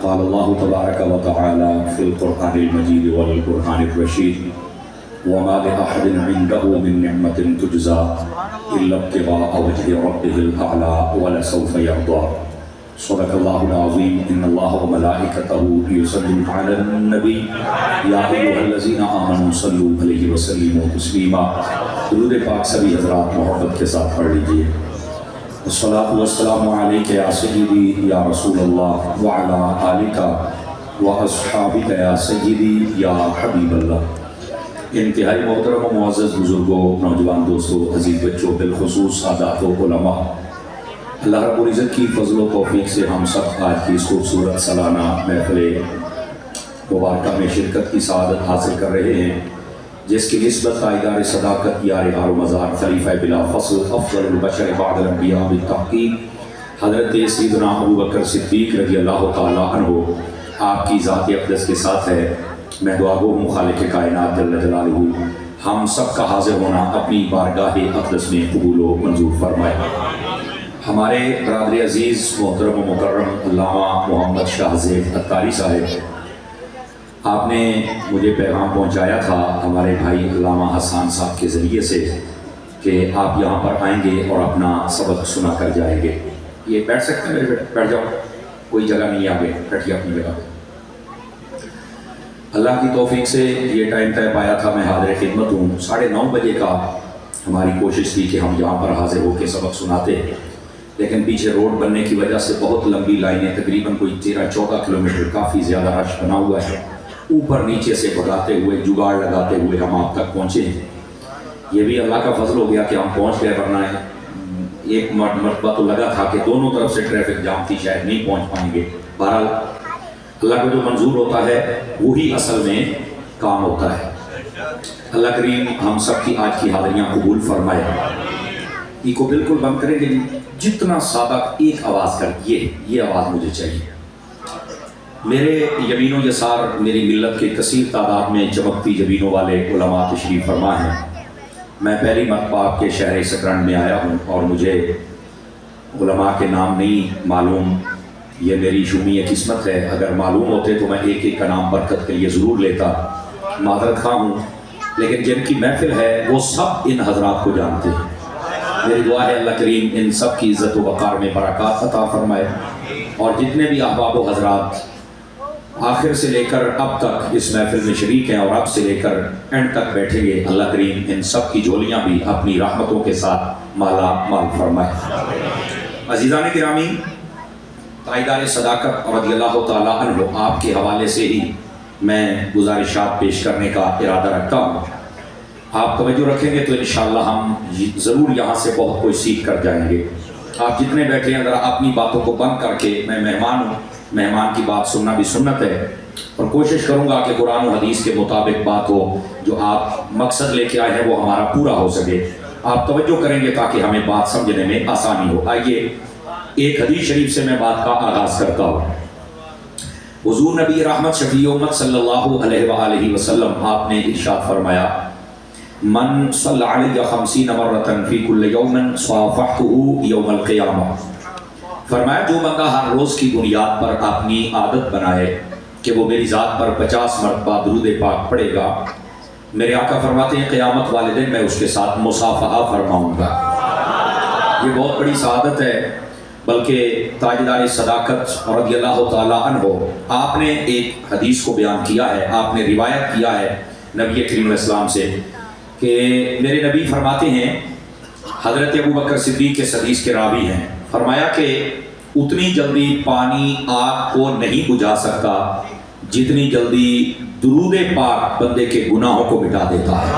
قال اللہ تبارک و تعالی فی القرآن المجید والقرآن الرشید وما لأحد عنده من نعمة تجزى إلا ابتغاء وجه ربه الأعلى ولسوف يرضى صدق اللہ العظیم ان اللہ وملائکتہ یصلون علی النبی یا ایھا الذین آمنوا صلوا علیہ وسلموا تسلیما۔ درود پاک سبھی حضرات محبت کے ساتھ پڑھ لیجئے۔ الصلاۃ والسلام علیک یا سیدی یا رسول اللہ وعلی آلک واصحابک یا سیدی یا حبیب اللہ۔ انتہائی محترم و معزز بزرگوں، نوجوان دوستوں، عزیز بچوں، بالخصوص سادات و علماء، اللہ رب العزت کی فضل و توفیق سے ہم سب آج کی اس خوبصورت سالانہ محفل مبارکہ میں شرکت کی سعادت حاصل کر رہے ہیں، جس کی نسبت تائیدار صداقت یار حال و مزار خلیفہ بلا فصل افضل البشر بعد الانبیاء بالتحقیق حضرت سیدنا ابوبکر صدیق رضی اللہ تعالی عنہ آپ کی ذات اقدس کے ساتھ ہے۔ میں دعا گو ہوں خالق کائنات جل جلالہ ہم سب کا حاضر ہونا اپنی بارگاہ اقدس میں قبول و منظور فرمائے۔ ہمارے برادر عزیز محترم و مکرم علامہ محمد شاہ زیب عطاری صاحب، آپ نے مجھے پیغام پہنچایا تھا ہمارے بھائی علامہ حسان صاحب کے ذریعے سے کہ آپ یہاں پر آئیں گے اور اپنا سبق سنا کر جائیں گے۔ یہ بیٹھ سکتے ہیں میرے بیٹے؟ بیٹھ جاؤ، کوئی جگہ نہیں آگے، بیٹھیے اپنی جگہ پہ۔ اللہ کی توفیق سے یہ ٹائم طے پایا تھا، میں حاضر خدمت ہوں۔ 9:30 بجے کا ہماری کوشش تھی کہ ہم یہاں پر حاضر ہو کے سبق سناتے، لیکن پیچھے روڈ بننے کی وجہ سے بہت لمبی لائنیں، تقریباً کوئی 13-14 کلومیٹر، کافی زیادہ رش بنا ہوا ہے۔ اوپر نیچے سے بھگاتے ہوئے، جگاڑ لگاتے ہوئے ہم آپ تک پہنچے ہیں۔ یہ بھی اللہ کا فضل ہو گیا کہ ہم پہنچ گئے، ورنہ ایک مرتبہ تو لگا تھا کہ دونوں طرف سے ٹریفک جام تھی، شاید نہیں پہنچ پائیں گے۔ بہرحال اللہ کو جو منظور ہوتا ہے وہی اصل میں کام ہوتا ہے۔ اللہ کریم ہم سب کی آج کی حاضریاں قبول فرمائے۔ یہ کو بالکل بند کریں گے، جتنا سابق ایک آواز کر، یہ آواز مجھے چاہیے۔ میرے یمین و یسار میری ملت کے کثیر تعداد میں چمکتی جبینوں والے علماء تشریف فرما ہیں۔ میں پہلی مرتبہ آپ کے شہر سکرن میں آیا ہوں اور مجھے علماء کے نام نہیں معلوم، یہ میری شومی قسمت ہے۔ اگر معلوم ہوتے تو میں ایک ایک کا نام برکت کے لیے ضرور لیتا، معذرت خواہ ہوں، لیکن جن کی محفل ہے وہ سب ان حضرات کو جانتے ہیں۔ میری دعا ہے اللہ کریم ان سب کی عزت و وقار میں برکات عطا فرمائے، اور جتنے بھی احباب و حضرات آخر سے لے کر اب تک اس محفل میں شریک ہیں اور اب سے لے کر اینڈ تک بیٹھیں گے، اللہ کریم ان سب کی جھولیاں بھی اپنی رحمتوں کے ساتھ مالا مال فرمائے۔ عزیزان گرامی، تائیدار صداقت رضی اللہ تعالی عنہ آپ کے حوالے سے ہی میں گزارشات پیش کرنے کا ارادہ رکھتا ہوں۔ آپ توجہ رکھیں گے تو انشاءاللہ ہم ضرور یہاں سے بہت کچھ سیکھ کر جائیں گے۔ آپ جتنے بیٹھے ہیں ذرا اپنی باتوں کو بند کر کے، میں مہمان ہوں، مہمان کی بات سننا بھی سنت ہے، اور کوشش کروں گا کہ قرآن و حدیث کے مطابق بات ہو، جو آپ مقصد لے کے آئے ہیں وہ ہمارا پورا ہو سکے۔ آپ توجہ کریں گے تاکہ ہمیں بات سمجھنے میں آسانی ہو۔ آئیے ایک حدیث شریف سے میں بات کا آغاز کرتا ہوں۔ حضور نبی رحمت شفیع امت صلی اللہ علیہ وآلہ وسلم آپ نے ارشاد فرمایا، من صلی علیہ 50 مرتن فی کل یوم صافحتہ یوم القیامہ۔ فرمایا جو بندہ ہر روز کی بنیاد پر اپنی عادت بنائے کہ وہ میری ذات پر 50 مرتبہ درود پاک پڑھے گا، میرے آقا فرماتے ہیں قیامت والے دن میں اس کے ساتھ مصافحہ فرماؤں گا۔ یہ بہت بڑی سعادت ہے، بلکہ تاجدار صداقت رضی اللہ تعالیٰ عنہ آپ نے ایک حدیث کو بیان کیا ہے، آپ نے روایت کیا ہے نبی کریم علیہ السلام سے کہ میرے نبی فرماتے ہیں، حضرت ابوبکر صدیق کے حدیث کے راوی ہیں، فرمایا کہ اتنی جلدی پانی آگ کو نہیں بجھا سکتا جتنی جلدی درود پاک بندے کے گناہوں کو مٹا دیتا ہے۔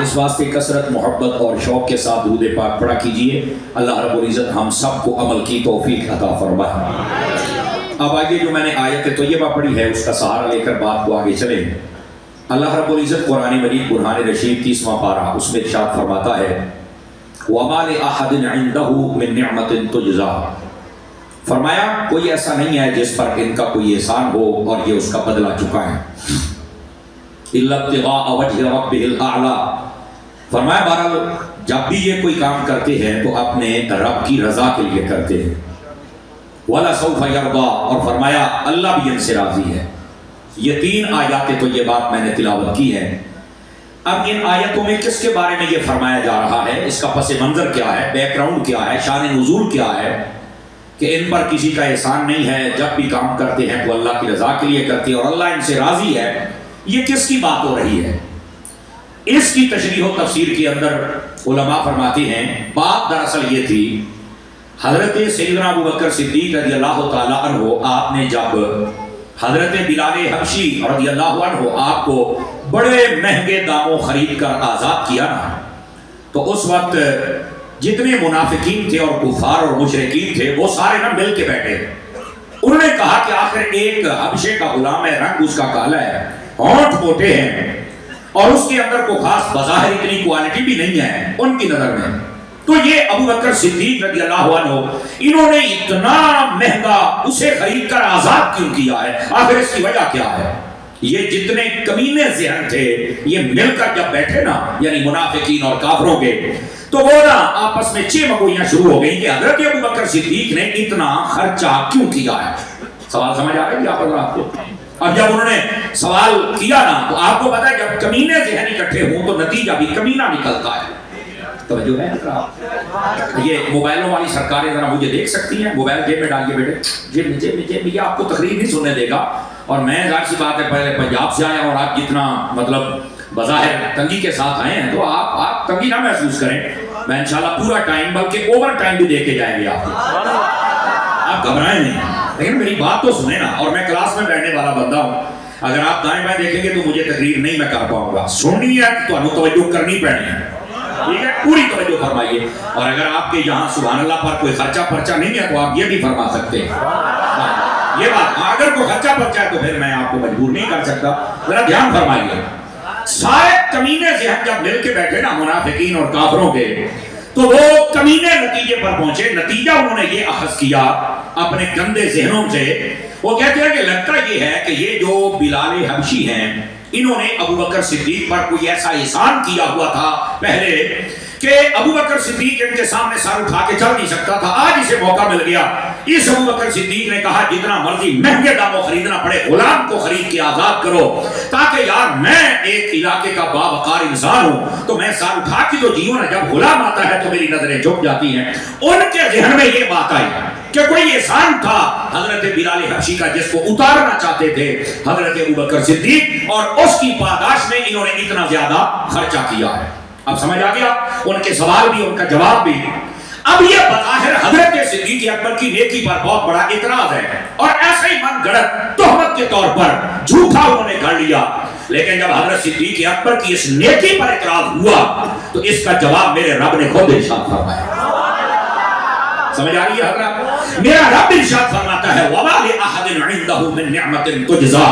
اس واسطے کثرت محبت اور شوق کے ساتھ درود پاک پڑھا کیجئے۔ اللہ رب العزت ہم سب کو عمل کی توفیق عطا فرمائے۔ اب آگے جو میں نے آیت طیبہ پڑھی ہے اس کا سہارا لے کر بات کو آگے چلیں۔ اللہ رب العزت قرآن مجید قرآن رشید 30واں پارہ اس میں ارشاد فرماتا ہے، وَمَا لِأَحَدٍ عِنْدَهُ مِن نِعْمَةٍ تُجْزَىٰ۔ فرمایا کوئی ایسا نہیں ہے جس پر ان کا کوئی احسان ہو اور یہ اس کا بدلہ چکائیں، إِلَّا ابْتِغَاءَ وَجْهِ رَبِّهِ الْأَعْلَىٰ۔ فرمایا بہرحال جب بھی یہ کوئی کام کرتے ہیں تو اپنے رب کی رضا کے لیے کرتے ہیں۔ वला सौफ यरदा, और फरमाया अल्लाह भी इनसे राजी है। ये 3 आयतें तो ये बात मैंने तिलावत की है। अब इन आयतों में किसके बारे में ये फरमाया जा रहा है, इसका पस मंजर क्या है, बैकग्राउंड क्या है, शान नुज़ूल क्या है कि इन पर किसी का एहसान नहीं है, जब भी काम करते हैं तो अल्लाह की रज़ा के लिए करते हैं और अल्लाह इनसे राजी है। ये किसकी बात हो रही है? इसकी तशरीह व तफसीर के अंदर उलमा फरमाते हैं बात दरअसल ये थी, हज़रत सैयदना अबू बकर सिद्दीक़ रज़ियल्लाहु ताला अन्हु, आपने जब हज़रत बिलाल हबशी रज़ियल्लाहु अन्हु आपको बड़े महंगे दामों खरीद कर आज़ाद किया ना, तो उस वक्त जितने मुनाफिकीन थे और कुफार और मुशरिकीन थे वो सारे ना मिल के बैठे। उन्होंने कहा कि आखिर एक हबशे का गुलाम है, रंग उसका काला है, होंठ मोटे हैं और उसके अंदर को खास बज़ाहिर इतनी क्वालिटी भी नहीं है उनकी नज़र में, तो ये अबू बकर सिद्दीक रज़ियल्लाहु अन्हु इन्होंने इतना महंगा उसे खरीद कर आज़ाद क्यों किया है, आखिर इसकी वजह क्या है? ये जितने कमीने ज़हन थे ये मिलकर जब बैठे ना, यानी मुनाफिकीन और काफरों के, तो वो ना आपस में चेमगोइयां शुरू हो गई कि हज़रत अबू बकर सिद्दीक ने इतना खर्चा क्यों किया है। सवाल समझ आ रहा है आपको? अब जब उन्होंने सवाल किया ना, तो आपको पता है जब कमीने ज़हन इकट्ठे हों तो नतीजा भी कमीना निकलता है। तो जो है ये मोबाइलों वाली सरकारें जरा मुझे देख सकती हैं, मोबाइल जेब में डालिए बेटे, जेब में ये आपको तकरीर नहीं सुनने देगा। और मैं जाहिर सी बात है पहले पंजाब से आया और आप जितना मतलब बज़ाहिर तंगी के साथ आए हैं, तो आप तंगी ना महसूस करें। मैं इंशाल्लाह पूरा टाइम बल्कि ओवर टाइम भी दे के जाएंगे आपको, आप घबराएं नहीं, लेकिन मेरी बात तो सुने ना। और मैं क्लास में बैठने वाला बंदा हूँ, अगर आप दाएं बाएं देखेंगे तो मुझे तकरीर नहीं मैं कर पाऊंगा। सुननी है तो तवज्जो करनी पैनी है, ठीक है, पूरी तवज्जो फरमाइए। और अगर आपके यहाँ सुभान अल्लाह पर कोई खर्चा पर्चा नहीं है तो आप ये भी फरमा सकते हैं। ये बात, अगर कोई खर्चा पर्चा है तो फिर मैं आपको मजबूर नहीं कर सकता, जरा ध्यान फरमाइए। सारे कमीने से हम जब मिल के बैठे ना मुनाफिकीन और काफरों के, तो वो कमीने नतीजे पर पहुंचे। नतीजा उन्होंने ये अखज़ किया अपने गंदे ज़हनों से। वो कहते हैं कि लगता ये है कि ये जो बिलाल हबशी हैं, इन्होंने अबू बकर सिद्दीक पर कोई ऐसा एहसान किया हुआ था पहले कि अबू बकर सिद्दीक इनके सामने सर उठा के चल नहीं सकता था। आज इसे मौका मिल गया। इस अबू बकर सिद्दीक ने कहा जितना मर्जी महंगे दामों खरीदना पड़े, गुलाम को खरीद के आजाद करो, ताकि यार मैं एक इलाके का बावकार इंसान हूं, तो मैं सर उठा के तो जीवन, जब गुलाम आता है तो मेरी नजरें झुक जाती हैं। उनके ज़हन में ये बात आई कि कोई एहसान था हजरत बिलाल हबशी का जिसको उतारना चाहते थे हजरत अबू बकर सिद्दीक, और उसकी पादाश में इन्होंने इतना ज्यादा खर्चा किया है। अब समझ आ गया उनके सवाल भी, उनका जवाब भी। अब ये बज़ाहिर हजरत सिद्दीक़ अकबर की नेकी पर बहुत बड़ा इतराज है और ऐसे ही मन गढ़ंत तोहमत के तौर पर झूठा उन्होंने कर लिया। लेकिन जब हजरत सिद्दीक़ अकबर की इस नेकी पर इतराज हुआ तो इसका जवाब मेरे रब ने खुद इरशाद फरमाया। समझ आ रही है हजरत? मेरा रब इरशाद फरमाता है वमा लि अहदिन इंदहु मिन निअमतिन तुजज़ा।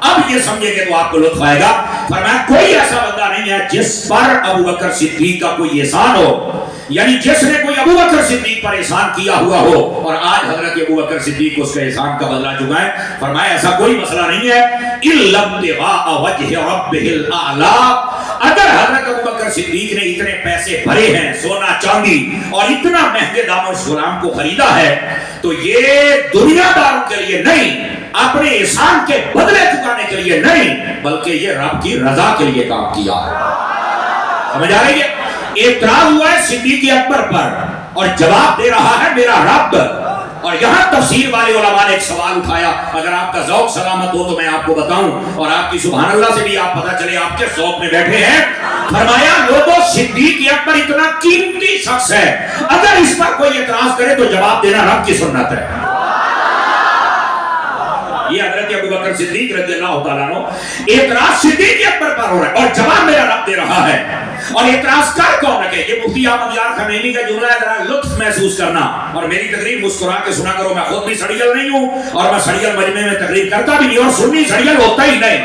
अब ये समझेंगे तो आपको लुत्फ आएगा। फरमाया कोई ऐसा बंदा नहीं है जिस पर अबू बकर सिद्दीक का कोई एहसान हो, यानी जिसने कोई अबू बकर सिद्दीक पर एहसान किया हुआ हो और आज हजरत अबू बकर सिद्दीक उसके एहसान का बदला चुकाए। फरमाया ऐसा कोई मसला नहीं है। इल्लम तिगा वजह रब्बिल आला। अगर हजरत अबू बकर सिद्दीक ने इतने पैसे भरे हैं, सोना चांदी, और इतना महंगे दामों से गुलाम को खरीदा है, तो ये दुनियादारों के लिए नहीं, अपने एहसान के बदले चुकाने के लिए नहीं, बल्कि ये रब की रजा के लिए काम किया है। समझ आ रही है? एतराज हुआ है सिद्दीक़ अकबर पर और जवाब दे रहा है मेरा रब। और यहां तफसीर वाले उलमा ने एक सवाल उठाया, अगर आपका ज़ौक़ सलामत हो तो मैं आपको बताऊं और आपकी सुभान अल्लाह से भी आप पता चले आपके ज़ौक़ में बैठे हैं। फरमाया लोगों, सिद्दीक़ अकबर इतना कीमती शख्स है, अगर इस पर कोई एतराज करे तो जवाब देना रब की सुन्नत है। ये हज़रत अबू बकर सिद्दीक रज़ियल्लाहु ताला अन्हु एतराज सिद्दीक़ अकबर पर हो रहा है और जवाब मेरा रब दे रहा है। और एतराज कर कौन है? ये मुफ्ती अहमद यार खमैनी का जुमला है, जरा लुत्फ महसूस करना और मेरी तकरीर मुस्कुरा के सुना करो। मैं खुद भी सड़ियल नहीं हूं और मैं सड़ियल मजमे में तकरीर करता भी नहीं और सुन्नी सड़ियल होता ही नहीं।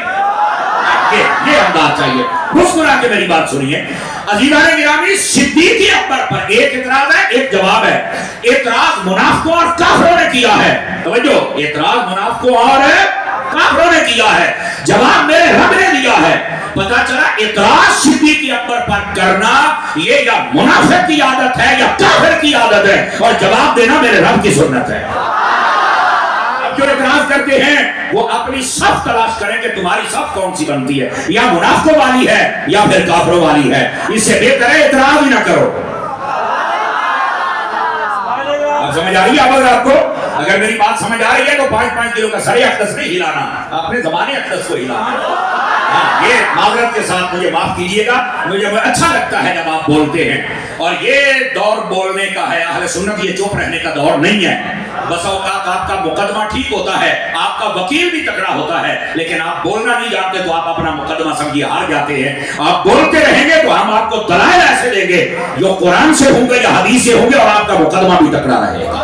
ये अंदाज चाहिए, मुस्कुरा के मेरी बात सुनिए। अज़ीज़ान गिरामी, सिद्दीक़ अकबर पर एक इतराज है, एक जवाब है। एतराज मुनाफिकों और काफिरों ने किया है। तवज्जो, एतराज मुनाफिकों और काफिरों ने किया है, जवाब मेरे रब ने दिया है। पता चला एतराज सिद्दीक़ अकबर पर करना ये या मुनाफिक की आदत है या काफिर की आदत है, और जवाब देना मेरे रब की सुन्नत है। आप जो एतराज करते हैं वो अपनी सफ तलाश करें कि तुम्हारी सफ कौन सी बनती है, या मुनाफिकों वाली है या फिर काफिरों वाली है। इससे बेहतर है एतराज ही ना करो। अब समझ आ रही है? अब आपको अगर मेरी बात समझ आ रही है तो 5-5 किलो का सरे अकदस नहीं हिलाना, अपने जमाने अकदस को हिलाना। ये माजरत के साथ मुझे माफ कीजिएगा, मुझे अच्छा लगता है जब आप बोलते हैं। और ये दौर बोलने का है, अहले सुन्नत ये चुप रहने का दौर नहीं है। बस औकात आपका मुकदमा ठीक होता है, आपका वकील भी तगड़ा होता है, लेकिन आप बोलना नहीं जानते तो आप अपना मुकदमा समझिए हार जाते हैं। आप बोलते रहेंगे तो हम आपको दलाइल ऐसे देंगे जो कुरान से होंगे या हदीस से होंगे और आपका मुकदमा भी तगड़ा रहेगा।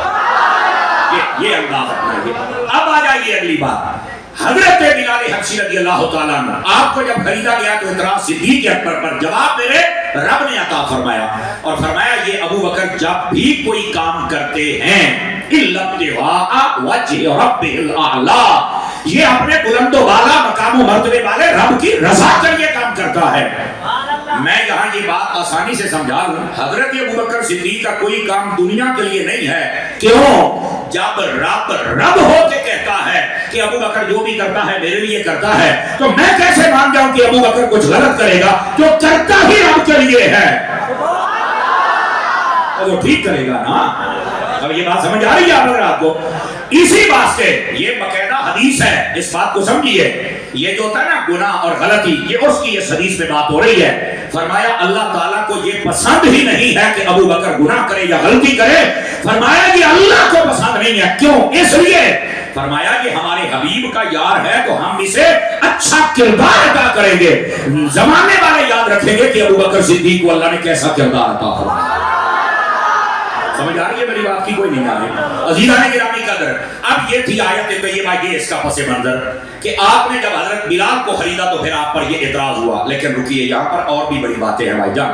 ये अंदाज अपनाइए। अब आ जाइए अगली बात। हजरत बिलाल हबशी रज़ियल्लाहु ताला अन्हु आपको जब खरीदा गया तो इतराज सिद्दीक़ अकबर पर जवाब मेरे रब ने अता फरमाया, और फरमाया ये अबू बकर जब भी कोई काम करते हैं इल्लब्तिग़ाअ वज्हि रब्बिल आला, ये अपने बुलंदो वाला मकाम मर्तबे वाले रब की रज़ा के लिए काम करता है। मैं यहाँ ये बात आसानी से समझा लूं, हजरत अबू बकर सिद्दीक़ का कोई काम दुनिया के लिए नहीं है। क्यों? जब रब होके कहता है कि अबू बकर जो भी करता है मेरे लिए करता है, तो मैं कैसे मान जाऊं कि अबू बकर कुछ गलत करेगा जो करता ही रब के लिए है, तो वो ठीक करेगा ना। अब ये बात समझ आ रही है अगर आपको? इसी बात से ये बकायदा हदीस है, इस बात को समझिए। ये जो होता है ना गुनाह और गलती, ये उसकी इस हदीस में बात हो रही है। फरमाया अल्लाह ताला को ये पसंद ही नहीं है कि अबू बकर गुनाह करे या गलती करे। फरमाया कि अल्लाह को पसंद नहीं है। क्यों? इसलिए फरमाया कि हमारे हबीब का यार है तो हम इसे अच्छा किरदार अदा करेंगे। जमाने वाले याद रखेंगे कि अबू बकर सिद्दीक को अल्लाह ने कैसा किरदार अता फरमाया। समझ आ रही है मेरी बात की? कोई नहीं आ रही। अजीज़ाने गिरामी कदर, अब ये थी आयत तय्यबा, ये इसका पसे मंजर कि आपने जब हजरत बिलाल को खरीदा तो फिर आप पर ये एतराज हुआ। लेकिन रुकिए, यहाँ पर और भी बड़ी बातें हैं भाईजान।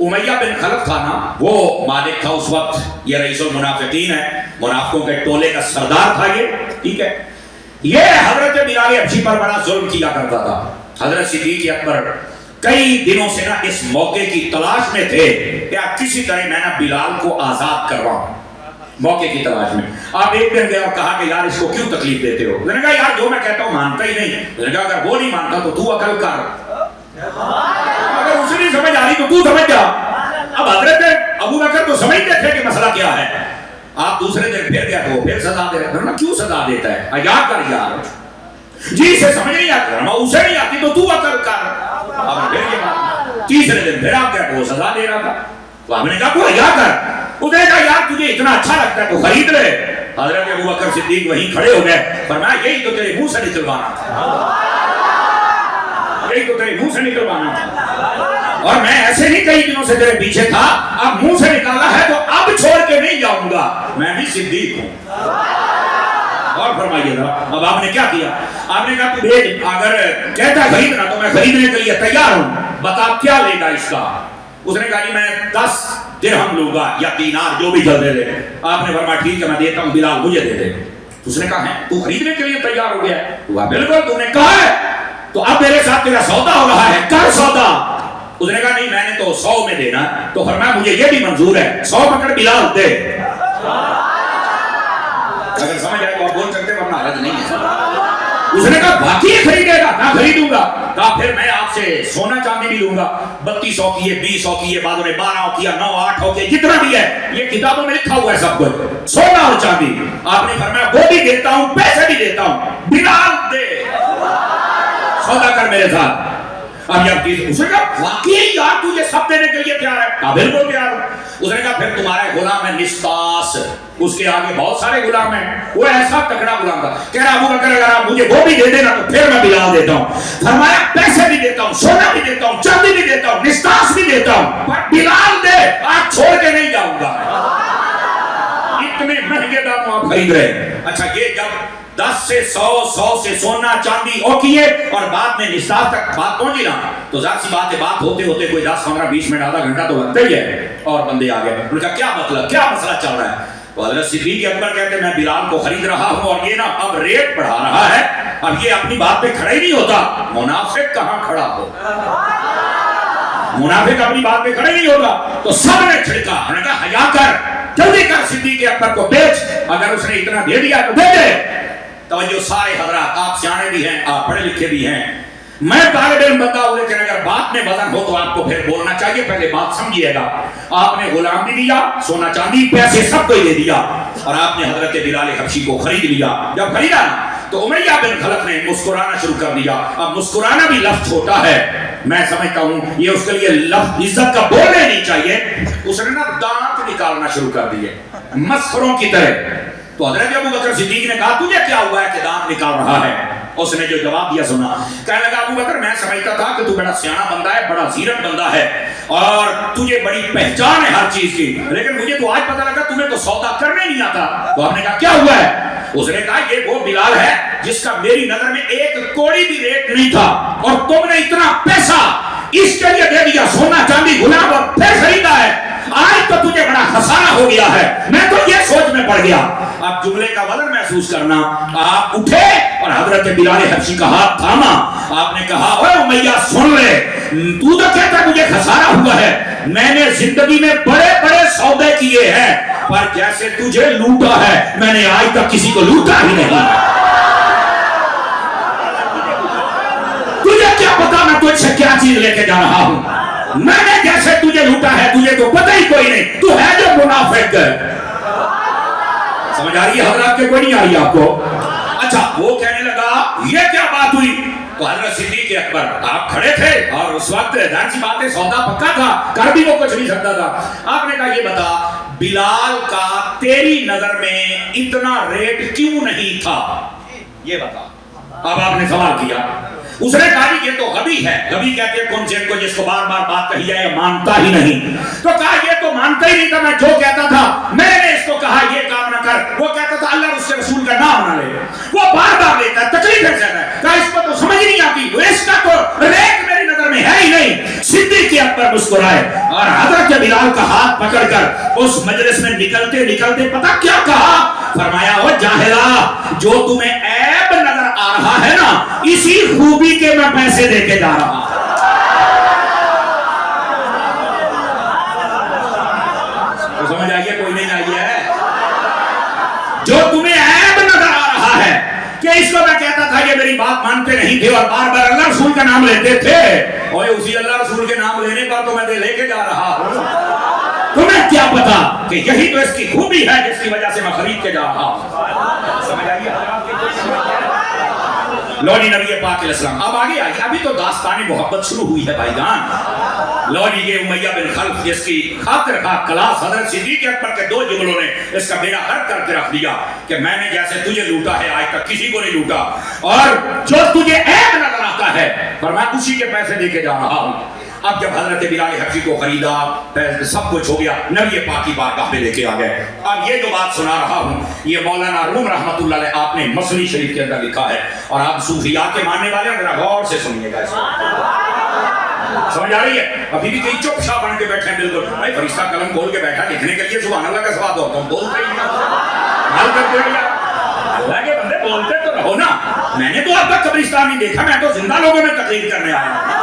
उमैया बिन खलफ था ना, वो मालिक था उस वक्त, ये रईसुल मुनाफिकीन है, मुनाफिकों के टोले का सरदार था ये, ठीक है। ये हजरत बिलाल हबशी पर बड़ा जुल्म किया करता था। हजरत सिद्दीक़ अकबर कई दिनों से ना इस मौके की तलाश में थे कि आप किसी तरह मैं ना बिलाल को आजाद करवाऊं, मौके की तलाश में। आप एक दिन गए और कहा कि यार इसको क्यों तकलीफ देते हो? मैंने कहा यार जो मैं कहता हूं मानता ही नहीं। मैंने कहा अगर वो नहीं मानता तो तू अकल कर, अगर उसे नहीं समझ आ रही तो तू समझ जा। अब हजरत अबू बकर तो समझते थे कि मसला क्या है। आप दूसरे दिन फिर गया तो फिर सजा दे रहे हैं। क्यों सजा देता है? अजाद कर यार, जी से समझ नहीं आती, उसे नहीं आती तो तू अकल कर। अब फिर ये बात, तीसरे दिन फिर आप क्या वो सजा दे रहा था। तो हमने कहा तू अजा कर। उसने कहा यार तुझे इतना अच्छा लगता है तो खरीद ले। हजरत अबू बकर सिद्दीक वहीं खड़े हो गए, फरमाया यही तो तेरे मुंह से निकलवाना था, यही तो तेरे मुंह से निकलवाना था। और मैं ऐसे ही कई दिनों से तेरे पीछे था, अब मुंह से निकाला है तो अब छोड़ के नहीं जाऊंगा, मैं भी सिद्दीक हूं। और फरमाइए ना, अब आपने क्या किया? आपने कहा तू भेज, अगर कहता खरीदना तो मैं खरीदने के लिए तैयार हूं, बता क्या लेगा इसका। उसने कहा जी मैं 10 दिरहम लूंगा या दीनार, जो भी जल दे दे। आपने फरमाया ठीक है मैं देता हूं, बिलाल मुझे दे दे। उसने कहा है तू खरीदने के लिए तैयार हो गया है? बिल्कुल, तूने कहा है तो अब मेरे साथ तेरा सौदा हो रहा है, कर सौदा। उसने कहा नहीं मैंने तो 100 में देना। तो फरमाया मुझे ये भी मंजूर है, 100 पकड़ बिलाल दे। अगर समझ आए तो आप बोल सकते, वरना हरज नहीं है। उसने कहा बाकी खरीदेगा? ना खरीदूंगा। कहा फिर मैं आपसे सोना चांदी भी लूंगा, 3200 की है, 2000 की है, बाद में 12 की है, 9 8 की, जितना भी है ये किताबों में लिखा हुआ है सब कुछ, सोना और चांदी। आपने फरमाया वो भी देता हूं, पैसे भी देता हूं, बिलाल दे, सौदा कर मेरे साथ। अब जब उसने कहा वाकई यार तू ये सब देने के लिए तैयार है? कहा बिल्कुल तैयार हूं। उसने कहा फिर तुम्हारा गुलाम है निस्तास, उसके आगे बहुत सारे गुलाम हैं, वो ऐसा तगड़ा गुलाम था। कह रहा अबू बकर अगर आप मुझे वो भी दे देना तो फिर मैं बिलाल देता हूं। फरमाया पैसे भी देता हूं, सोना भी देता हूं, चांदी भी देता हूं, निस्तास भी देता हूं, पर बिलाल दे, आज छोड़ के नहीं जाऊंगा। इतने महंगे दाम आप खरीद रहे। अच्छा ये जब 10 से 100, 100 से सोना चांदी और किए और बाद में निस्तार तक बात पहुंची ना, तो जाहिर सी बात है बात होते होते कोई 10, 15, 20 मिनट, आधा घंटा तो लगता ही है। और बंदे आ गए, उनका क्या मतलब, क्या मसला चल रहा है? तो हज़रत सिद्दीक़ अकबर कहते मैं बिलाल को खरीद रहा हूं और ये ना अब रेट बढ़ा रहा है, अब ये अपनी बात पे खड़ा ही नहीं होता। मुनाफिक कहां खड़ा हो, मुनाफिक अपनी बात पे खड़ा ही नहीं होगा। तो सबने छिड़का, उन्होंने कहा हया कर, जल्दी कर, सिद्दीक़ अकबर को बेच, अगर उसने इतना दे दिया तो दे दे, توجہ سارے حضرات، آپ سیانے بھی ہیں، آپ پڑھے لکھے بھی ہیں، میں طالب علم بندہ ہوں، لیکن اگر بات میں وزن ہو تو آپ کو پھر بولنا چاہیے، پہلے بات سمجھیے گا۔ آپ نے غلام بھی دیا، سونا چاندی پیسے سب کو ہی دے دیا، اور آپ نے حضرت بلال حبشی کو خرید لیا۔ جب خریدا تو امیہ بن خلف نے مسکرانا شروع کر دیا۔ اب مسکرانا بھی لفظ چھوٹا ہے، میں سمجھتا ہوں یہ اس کے لیے لفظ عزت کا بولنے نہیں چاہیے، اس نے نا دانت نکالنا شروع کر دیے مسخروں کی طرح۔ تو حضرت ابو بکر صدیق نے کہا تجھے کیا ہوا ہے کہ دانت نکال رہا ہے؟ اس نے جو جواب دیا سنا، کہنے لگا ابو بکر میں سمجھتا تھا کہ تو بڑا سیانا بندہ ہے، بڑا زیرک بندہ ہے، اور تجھے بڑی پہچان ہے ہر چیز کی، لیکن مجھے تو آج پتہ لگا تمہیں تو سودا کرنے نہیں آتا۔ تو ہم نے کہا کیا ہوا ہے؟ اس نے کہا یہ وہ بلال ہے جس کا میری نظر میں ایک کوڑی بھی ریٹ نہیں تھا، اور تم نے اتنا پیسہ اس کے لیے دے دیا، سونا چاندی غلام، اور پھر خریدا ہے، آج تو تجھے بڑا خسارہ ہو گیا ہے۔ میں تو یہ سوچ میں پڑ گیا۔ اب جملے کا وزن محسوس کرنا، آپ اٹھے اور حضرت بلال حبشی کا ہاتھ تھاما، آپ نے کہا اوے امیہ سن لے، تو تو کہتا ہے مجھے خسارہ ہوا ہے، میں نے زندگی میں بڑے بڑے سودے کیے ہیں، پر جیسے تجھے لوٹا ہے میں نے آج تک کسی کو لوٹا ہی نہیں۔ تجھے کیا پتا میں تجھ سے کیا چیز لے کے جا رہا ہوں؟ میں نے جیسے تجھے لوٹا ہے تجھے تو پتہ ہی کوئی نہیں، تو ہے جو منافق ہے۔ سمجھ آ رہی ہے حضرات کے؟ کوئی نہیں آ رہی آپ کو؟ اچھا وہ کہنے لگا یہ کیا بات ہوئی؟ تو حضرت صدیق اکبر آپ کھڑے تھے، اور اس وقت ظاہر سی بات ہے سودا پکا تھا، کر بھی وہ کچھ نہیں سکتا تھا۔ آپ نے کہا یہ بتا بلال کا تیری نظر میں اتنا ریٹ کیوں نہیں تھا، یہ بتا۔ اب آپ نے سوال کیا، اس نے کہا یہ تو غبی ہے، غبی کہتے ہیں کون کو جس کو بار بار بات کہی جائے مانتا ہی نہیں۔ تو کہا یہ تو مانتا ہی نہیں تھا، میں جو کہتا تھا میں نے اس کو کہا یہ کام نہ کر، وہ کہتا تھا اللہ اور اس کے رسول کا نام نہ لے، وہ بار بار لیتا ہے، تکلیف ہے زیادہ ہے، کہا اس کو تو سمجھ نہیں آتی، اس کا تو ریٹ میری نظر میں ہے ہی نہیں۔ صدیق اکبر مسکرائے اور حضرت بلال کا ہاتھ پکڑ کر اس مجلس میں نکلتے نکلتے پتہ کیا کہا؟ فرمایا او جاہلا، جو تمہیں عیب نظر آ رہا ہے نا، اسی خوبی کے میں پیسے دے کے جا رہا ہوں۔ تو سمجھ آئیے کوئی نہیں آئی ہے؟ جو تمہیں عیب نظر آ رہا ہے کہ اس کو میں کہتا تھا یہ میری بات مانتے نہیں تھے اور بار بار اللہ رسول کا نام لیتے تھے، اور اسی اللہ رسول کے نام لینے پر تو میں لے کے جا رہا ہوں، تمہیں کیا پتا کہ یہی تو اس کی خوبی ہے جس کی وجہ سے میں خرید کے جا رہا ہوں۔ سمجھ آئیے؟ لو جی نبی پاک علیہ السلام اب آگے آئیے، ابھی تو داستان محبت شروع ہوئی ہے بھائی جان۔ لو جی یہ امیہ بن خلف جس کی خاطر خواہ کلاس حضرت صدیق اکبر کے دو جملوں نے اس کا بیڑا غرق کر کے رکھ دیا کہ میں نے جیسے تجھے لوٹا ہے آج تک کسی کو نہیں لوٹا، اور جو تجھے عیب نظر آتا ہے پر میں اسی کے پیسے دے کے جا رہا ہوں۔ اب جب حضرت بلال حبشی کو خریدا سب کچھ ہو گیا، نبی پاک کی بارگاہ میں لے کے آ گئے۔ اب یہ جو بات سنا رہا ہوں یہ مولانا روم رحمۃ اللہ علیہ آپ نے مصنوی شریف کے اندر لکھا ہے، اور آپ صوفیاء کے ماننے والے ہیں ذرا غور سے سنیے گا اس کو۔ سمجھ آ رہی ہے؟ ابھی بھی کئی چپ شاہ بن کے بیٹھے ہیں، بالکل بھائی فرشتہ قلم کھول کے بیٹھا لکھنے کے لیے، سبحان اللہ کا سواد ہوتا ہوں بولتے ہی حل کر دے گا اللہ کے بندے بولتے تو رہو نا۔ میں نے تو اب تک قبرستان نہیں دیکھا، میں تو زندہ لوگوں میں تقریر کرنے آیا ہوں۔